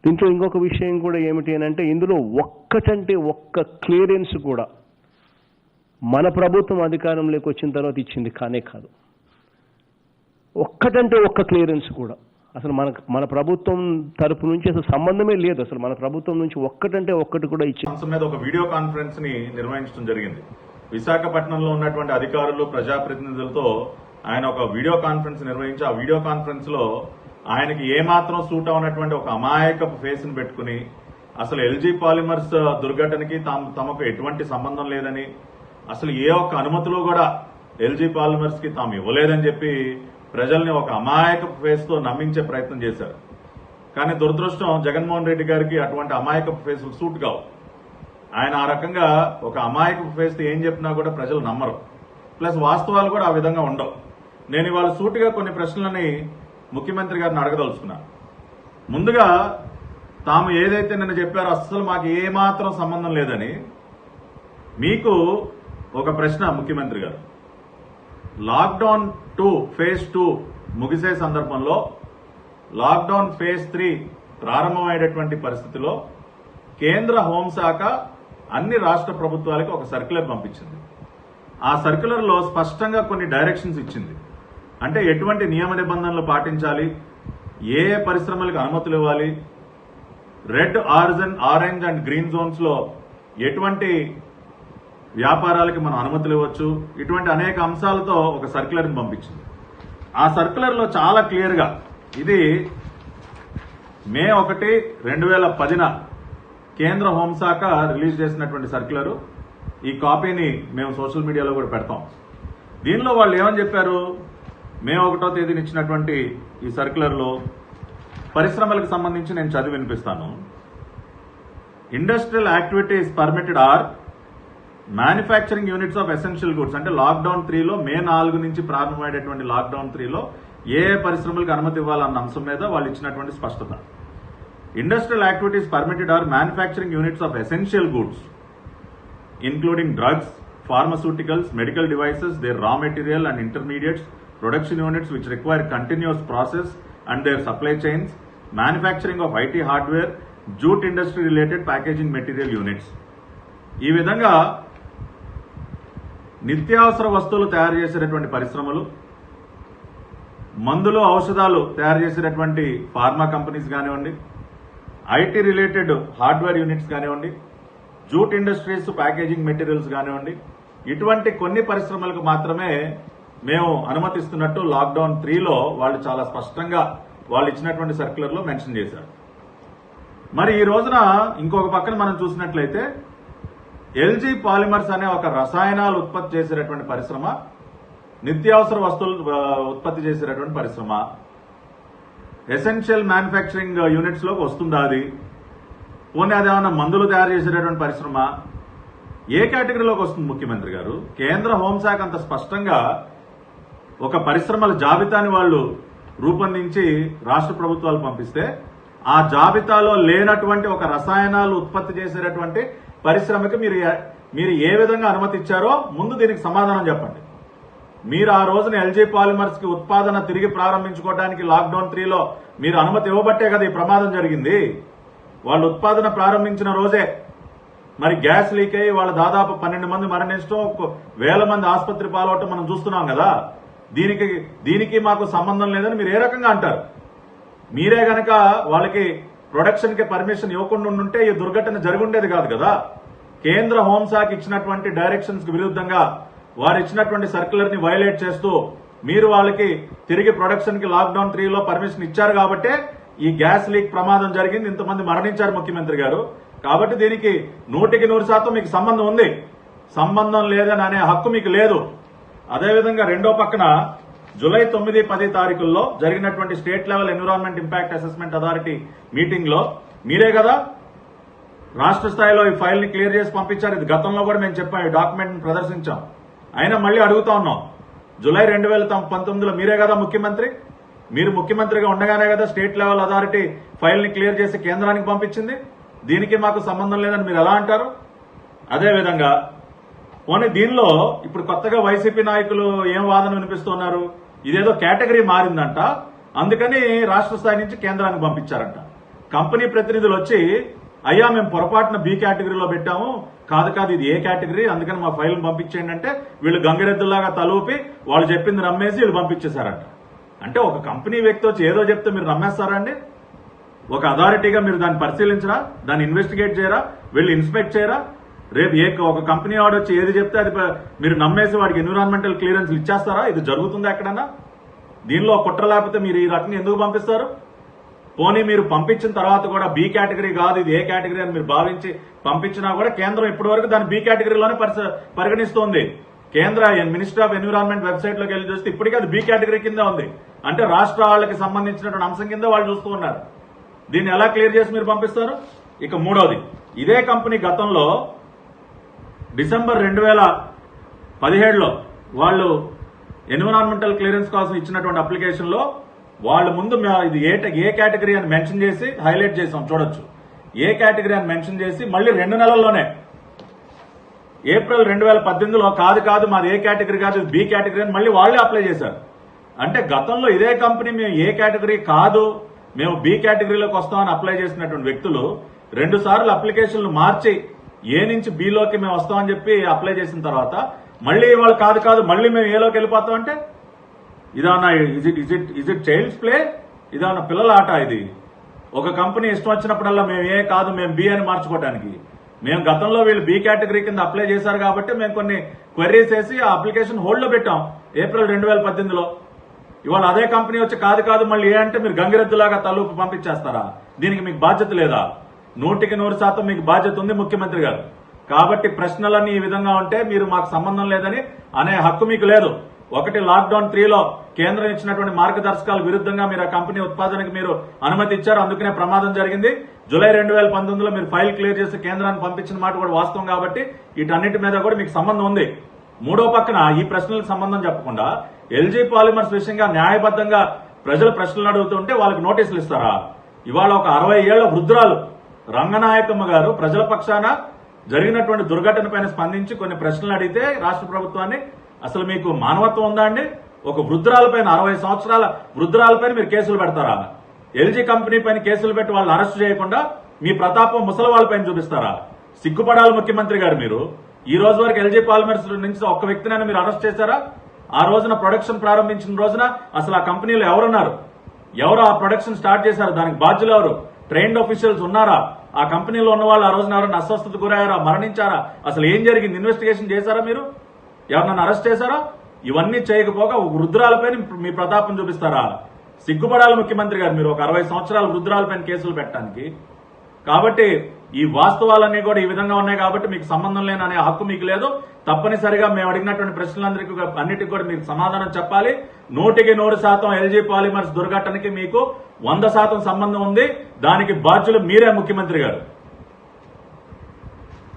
దీంట్లో ఇంకొక విషయం కూడా ఏమిటి అని అంటే, ఇందులో ఒక్కటంటే ఒక్క క్లియరెన్స్ కూడా మన ప్రభుత్వం అధికారంలోకి వచ్చిన తర్వాత ఇచ్చింది కానే కాదు. ఒక్కటంటే ఒక్క క్లియరెన్స్ కూడా అసలు మన ప్రభుత్వం తరపు నుంచి అసలు సంబంధమే లేదు. అసలు మన ప్రభుత్వం నుంచి ఒక్కటంటే ఒక్కటి కూడా ఇచ్చింది. మీద ఒక వీడియో కాన్ఫరెన్స్ ని నిర్వహించడం జరిగింది. విశాఖపట్నంలో ఉన్నటువంటి అధికారులు, ప్రజాప్రతినిధులతో ఆయన ఒక వీడియో కాన్ఫరెన్స్ నిర్వహించి, ఆ వీడియో కాన్ఫరెన్స్ లో ఆయనకి ఏమాత్రం సూట్ అవునటువంటి ఒక అమాయకపు ఫేస్ ని పెట్టుకుని అసలు ఎల్జీ పాలిమర్స్ దుర్ఘటనకి తమకు ఎటువంటి సంబంధం లేదని, అసలు ఏ ఒక్క అనుమతులు కూడా ఎల్జీ పాలిమర్స్ కి తాము ఇవ్వలేదని చెప్పి ప్రజల్ని ఒక అమాయకపు ఫేస్ తో నమ్మించే ప్రయత్నం చేశారు. కానీ దురదృష్టం, జగన్మోహన్ రెడ్డి గారికి అటువంటి అమాయకపు ఫేస్ సూట్ కావు. ఆయన ఆ రకంగా ఒక అమాయకపు ఫేస్ తో ఏం చెప్పినా కూడా ప్రజలు నమ్మరు. ప్లస్ వాస్తవాలు కూడా ఆ విధంగా ఉండవు. నేను ఇవాళ సూటిగా కొన్ని ప్రశ్నలని ముఖ్యమంత్రి గారిని అడగదలుచుకున్నా. ముందుగా తాము ఏదైతే నిన్న చెప్పారో అస్సలు మాకు ఏమాత్రం సంబంధం లేదని, మీకు ఒక ప్రశ్న ముఖ్యమంత్రి గారు. లాక్డౌన్ 2 ఫేజ్ 2 ముగిసే సందర్భంలో లాక్డౌన్ ఫేజ్ 3 ప్రారంభమయ్యేటటువంటి పరిస్థితిలో కేంద్ర హోంశాఖ అన్ని రాష్ట్ర ప్రభుత్వాలకు ఒక సర్క్యులర్ పంపించింది. ఆ సర్క్యులర్ లో స్పష్టంగా కొన్ని డైరెక్షన్స్ ఇచ్చింది. అంటే ఎటువంటి నియమ నిబంధనలు పాటించాలి, ఏ పరిశ్రమలకు అనుమతులు ఇవ్వాలి, red, orange and green Jones లో ఎటువంటి వ్యాపారాలకి మనం అనుమతులు ఇవ్వచ్చు, ఇటువంటి అనేక అంశాలతో ఒక సర్క్యులర్ ని పంపించింది. ఆ సర్క్యులర్ లో చాలా క్లియర్ గా, ఇది మే 1, 2010 కేంద్ర హోంశాఖ రిలీజ్ చేసినటువంటి సర్క్యులర్. ఈ కాపీని మేము సోషల్ మీడియాలో కూడా పెడతాం. దీనిలో వాళ్ళు ఏమని చెప్పారు, మే 1వ తేదీన ఇచ్చినటువంటి ఈ సర్క్యులర్ లో పరిశ్రమలకు సంబంధించి నేను చదివి వినిపిస్తాను. Industrial activities permitted are manufacturing units of essential goods. అంటే లాక్డౌన్ 3లో మే 4 నుంచి ప్రారంభమయ్యేటువంటి లాక్డౌన్ 3లో ఏ పరిశ్రమలకు అనుమతి ఇవ్వాలన్న అంశం మీద వాళ్ళు ఇచ్చినటువంటి స్పష్టత. Industrial activities permitted are manufacturing units of essential goods including drugs, pharmaceuticals, medical devices, their raw material and intermediates, production units which require continuous process and their supply chains, manufacturing of IT hardware, jute industry related packaging material units. ఈ విధంగా నిత్యావసర వస్తువులు తయారు చేసేటటువంటి పరిశ్రమలు, మందులు, ఔషధాలు తయారు చేసేటటువంటి ఫార్మా కంపెనీస్ కానివ్వండి, ఐటీ రిలేటెడ్ హార్డ్వేర్ యూనిట్స్ కానివ్వండి, జూట్ ఇండస్ట్రీస్ ప్యాకేజింగ్ మెటీరియల్స్ కానివ్వండి, ఇటువంటి కొన్ని పరిశ్రమలకు మాత్రమే మేము అనుమతిస్తున్నట్టు లాక్డౌన్ 3లో వాళ్ళు చాలా స్పష్టంగా వాళ్ళు ఇచ్చినటువంటి సర్క్యులర్ లో మెన్షన్ చేశారు. మరి ఈ రోజున ఇంకొక పక్కన మనం చూసినట్లయితే ఎల్జీ పాలిమర్స్ అనే ఒక రసాయనాలు ఉత్పత్తి చేసేటటువంటి పరిశ్రమ, నిత్యావసర వస్తువులు ఉత్పత్తి చేసేటటువంటి పరిశ్రమ, ఎసెన్షియల్ మ్యానుఫ్యాక్చరింగ్ యూనిట్స్ లోకి వస్తుందా? అది పోనీ అదేమన్నా మందులు తయారు చేసేటటువంటి పరిశ్రమ ఏ కేటగిరీలోకి వస్తుంది? ముఖ్యమంత్రి గారు, కేంద్ర హోంశాఖ అంత స్పష్టంగా ఒక పరిశ్రమల జాబితాని వాళ్ళు రూపొందించి రాష్ట్ర ప్రభుత్వాలు పంపిస్తే, ఆ జాబితాలో లేనటువంటి ఒక రసాయనాలు ఉత్పత్తి చేసేటటువంటి పరిశ్రమకి మీరు ఏ విధంగా అనుమతి ఇచ్చారో ముందు దీనికి సమాధానం చెప్పండి. మీరు ఆ రోజున ఎల్జీ పాలిమర్స్ కి ఉత్పాదన తిరిగి ప్రారంభించుకోవడానికి లాక్డౌన్ 3లో మీరు అనుమతి ఇవ్వబట్టే కదా ఈ ప్రమాదం జరిగింది. వాళ్ళు ఉత్పాదన ప్రారంభించిన రోజే మరి గ్యాస్ లీక్ అయ్యి వాళ్ళు దాదాపు 12 మంది మరణించడం, 1000 మంది ఆసుపత్రి పాలవటం మనం చూస్తున్నాం కదా. దీనికి మాకు సంబంధం లేదని మీరు ఏ రకంగా అంటారు? మీరే గనక వాళ్ళకి ప్రొడక్షన్ కి పర్మిషన్ ఇవ్వకుండా ఉంటే ఈ దుర్ఘటన జరుగుండేది కాదు కదా. కేంద్ర హోంశాఖ ఇచ్చినటువంటి డైరెక్షన్స్ కి విరుద్ధంగా వారు ఇచ్చినటువంటి సర్క్యులర్ ని వైలేట్ చేస్తూ మీరు వాళ్ళకి తిరిగి ప్రొడక్షన్ కి లాక్డౌన్ 3లో పర్మిషన్ ఇచ్చారు కాబట్టే ఈ గ్యాస్ లీక్ ప్రమాదం జరిగింది, ఇంతమంది మరణించారు ముఖ్యమంత్రి గారు. కాబట్టి దీనికి 100% మీకు సంబంధం ఉంది. సంబంధం లేదని అనే హక్కు మీకు లేదు. అదేవిధంగా రెండో పక్కన జూలై 9, 10 తారీఖుల్లో జరిగినటువంటి state level environment impact assessment authority meeting లో మీరే కదా రాష్ట్ర స్థాయిలో ఈ ఫైల్ ని క్లియర్ చేసి పంపించారు. ఇది గతంలో కూడా మేము చెప్పాం, ఈ డాక్యుమెంట్ ని ప్రదర్శించాం. అయినా మళ్ళీ అడుగుతా ఉన్నాం, జూలై 2019లో మీరే కదా ముఖ్యమంత్రి, మీరు ముఖ్యమంత్రిగా ఉండగానే కదా స్టేట్ లెవెల్ అథారిటీ ఫైల్ ని క్లియర్ చేసి కేంద్రానికి పంపించింది. దీనికి మాకు సంబంధం లేదని మీరు ఎలా అంటారు? అదేవిధంగా పోనీ దీనిలో ఇప్పుడు కొత్తగా వైసీపీ నాయకులు ఏం వాదన వినిపిస్తున్నారు, ఇదేదో కేటగిరీ మారిందంట, అందుకని రాష్ట్ర స్థాయి నుంచి కేంద్రానికి పంపించారంట. కంపెనీ ప్రతినిధులు వచ్చి అయ్యా మేము పొరపాటున బి కేటగిరీలో పెట్టాము, కాదు ఇది ఏ కేటగిరీ, అందుకని మా ఫైల్ పంపించేయండి అంటే వీళ్ళు గంగిరెద్దులాగా తలూపి వాళ్ళు చెప్పింది నమ్మేసి వీళ్ళు పంపించేశారంట. అంటే ఒక కంపెనీ వ్యక్తి వచ్చి ఏదో చెప్తే మీరు నమ్మేస్తారా అండి? ఒక అథారిటీగా మీరు దాన్ని పరిశీలించరా, దాన్ని ఇన్వెస్టిగేట్ చేయరా, వెళ్ళి ఇన్స్పెక్ట్ చేయరా? రేపు ఒక కంపెనీ వాడు వచ్చి ఏది చెప్తే అది మీరు నమ్మేసి వాడికి ఎన్విరాన్మెంటల్ క్లియరెన్స్ ఇచ్చేస్తారా? ఇది జరుగుతుందా ఎక్కడన్నా? దీనిలో కుట్ర లేకపోతే మీరు ఈ రకంగా ఎందుకు పంపిస్తారు? పోనీ మీరు పంపించిన తర్వాత కూడా బి కేటగిరీ కాదు ఇది ఏ కేటగిరీ అని మీరు భావించి పంపించినా కూడా కేంద్రం ఇప్పటి వరకు దాన్ని బి కేటగిరీలోనే పరిగణిస్తోంది. కేంద్ర మినిస్ట్రీ ఆఫ్ ఎన్విరాన్మెంట్ వెబ్సైట్ లోకి వెళ్ళి చూస్తే ఇప్పటికీ అది బి కేటగిరీ కింద ఉంది. అంటే రాష్ట్రాలకు సంబంధించినటువంటి అంశం కింద వాళ్ళు చూస్తూ ఉన్నారు. దీన్ని ఎలా క్లియర్ చేసి మీరు పంపిస్తారు? ఇక మూడవది, ఇదే కంపెనీ గతంలో డిసెంబర్ 2017లో వాళ్ళు ఎన్విరాన్మెంటల్ క్లియరెన్స్ కోసం ఇచ్చినటువంటి అప్లికేషన్ లో వాళ్ళు ముందు ఇది ఏ కేటగిరీ అని మెన్షన్ చేసి హైలైట్ చేసాం, చూడొచ్చు. ఏ కేటగిరీ అని మెన్షన్ చేసి మళ్ళీ 2 నెలల్లోనే ఏప్రిల్ 2018లో కాదు మాది ఏ కేటగిరీ కాదు ఇది బి కేటగిరీ అని మళ్ళీ వాళ్ళే అప్లై చేశారు. అంటే గతంలో ఇదే కంపెనీ మేము ఏ కేటగిరీ కాదు మేము బి కేటగిరీలోకి వస్తామని అప్లై చేసినటువంటి వ్యక్తులు 2 సార్లు అప్లికేషన్లు మార్చి ఏ నుంచి బిలోకి మేము వస్తామని చెప్పి అప్లై చేసిన తర్వాత మళ్ళీ వాళ్ళు కాదు మళ్ళీ మేము ఏలోకి వెళ్ళిపోతాం అంటే ఇదన్నా ఇజ్ ఇట్ చైల్డ్స్ ప్లే? ఇదన్నా పిల్లల ఆట? ఇది ఒక కంపెనీ ఇష్టం వచ్చినప్పుడల్లా మేము ఏ కాదు మేము బి అని మార్చుకోవడానికి. మేము గతంలో వీళ్ళు బి కేటగిరీ కింద అప్లై చేశారు కాబట్టి మేము కొన్ని క్వెరీస్ వేసి ఆ అప్లికేషన్ హోల్డ్ లో పెట్టాం ఏప్రిల్ 2018లో. ఇవాళ అదే కంపెనీ వచ్చి కాదు మళ్ళీ ఏ అంటే మీరు గంగిరెద్దులాగా తలూపు పంపించేస్తారా? దీనికి మీకు బాధ్యత లేదా? 100% మీకు బాధ్యత ఉంది ముఖ్యమంత్రి గారు. కాబట్టి ప్రశ్నలన్నీ ఈ విధంగా ఉంటే మీరు మాకు సంబంధం లేదని అనే హక్కు మీకు లేదు. ఒకటి, లాక్డౌన్ 3లో కేంద్రం ఇచ్చినటువంటి మార్గదర్శకాలకు విరుద్ధంగా మీరు ఆ కంపెనీ ఉత్పాదనకు మీరు అనుమతి ఇచ్చారు, అందుకనే ప్రమాదం జరిగింది. జూలై 2019లో మీరు ఫైల్ క్లియర్ చేసి కేంద్రాన్ని పంపించిన మాట కూడా వాస్తవం. కాబట్టి వీటన్నిటి మీద కూడా మీకు సంబంధం ఉంది. మూడో పక్కన ఈ ప్రశ్నలకు సంబంధం చెప్పకుండా ఎల్జీ పాలిమర్స్ విషయంగా న్యాయబద్ధంగా ప్రజలు ప్రశ్నలు అడుగుతుంటే వాళ్ళకి నోటీసులు ఇస్తారా? ఇవాళ ఒక 60 ఏళ్ల వృద్ధురాలు రంగనాయకమ్మ గారు ప్రజల పక్షాన జరిగినటువంటి దుర్ఘటన పైన స్పందించి కొన్ని ప్రశ్నలు అడిగితే రాష్ట్ర ప్రభుత్వాన్ని, అసలు మీకు మానవత్వం ఉందా అండి? ఒక వృద్ధురాలపైన 60 సంవత్సరాల వృద్ధురాలపైన మీరు కేసులు పెడతారా? ఎల్జీ కంపెనీ పైన కేసులు పెట్టి వాళ్ళని అరెస్ట్ చేయకుండా మీ ప్రతాపం ముసలి వాళ్ళపైన చూపిస్తారా? సిగ్గుపడాలి ముఖ్యమంత్రి గారు. మీరు ఈ రోజు వరకు ఎల్జీ పాలిమర్స్ నుంచి ఒక్క వ్యక్తినైనా మీరు అరెస్ట్ చేశారా? ఆ రోజున ప్రొడక్షన్ ప్రారంభించిన రోజున అసలు ఆ కంపెనీలో ఎవరున్నారు? ఎవరు ఆ ప్రొడక్షన్ స్టార్ట్ చేశారు? దానికి బాధ్యులు ఎవరు? ట్రైన్డ్ ఆఫీషియల్స్ ఉన్నారా? ఆ కంపెనీలో ఉన్న వాళ్ళు ఆ రోజున ఎవరైనా అస్వస్థత గురయ్యారా? మరణించారా? అసలు ఏం జరిగింది? ఇన్వెస్టిగేషన్ చేశారా? మీరు ఎవరినైనా అరెస్ట్ చేశారా? ఇవన్నీ చేయకపోగా వృద్ధురాలపైన మీ ప్రతాపం చూపిస్తారా? సిగ్గుపడాలి ముఖ్యమంత్రి గారు. మీరు ఒక 60 సంవత్సరాల వృద్ధురాలపైన కేసులు పెట్టడానికి. కాబట్టి ఈ వాస్తవాలన్నీ కూడా ఈ విధంగా ఉన్నాయి కాబట్టి మీకు సంబంధం లేని అనే హక్కు మీకు లేదు. తప్పనిసరిగా మేము అడిగినటువంటి ప్రశ్నలందరికీ అన్నిటికీ కూడా మీకు సమాధానం చెప్పాలి. 100% ఎల్జీ పాలిమర్స్ దుర్ఘటనకి మీకు 100% సంబంధం ఉంది. దానికి బాధ్యులు మీరే ముఖ్యమంత్రి గారు.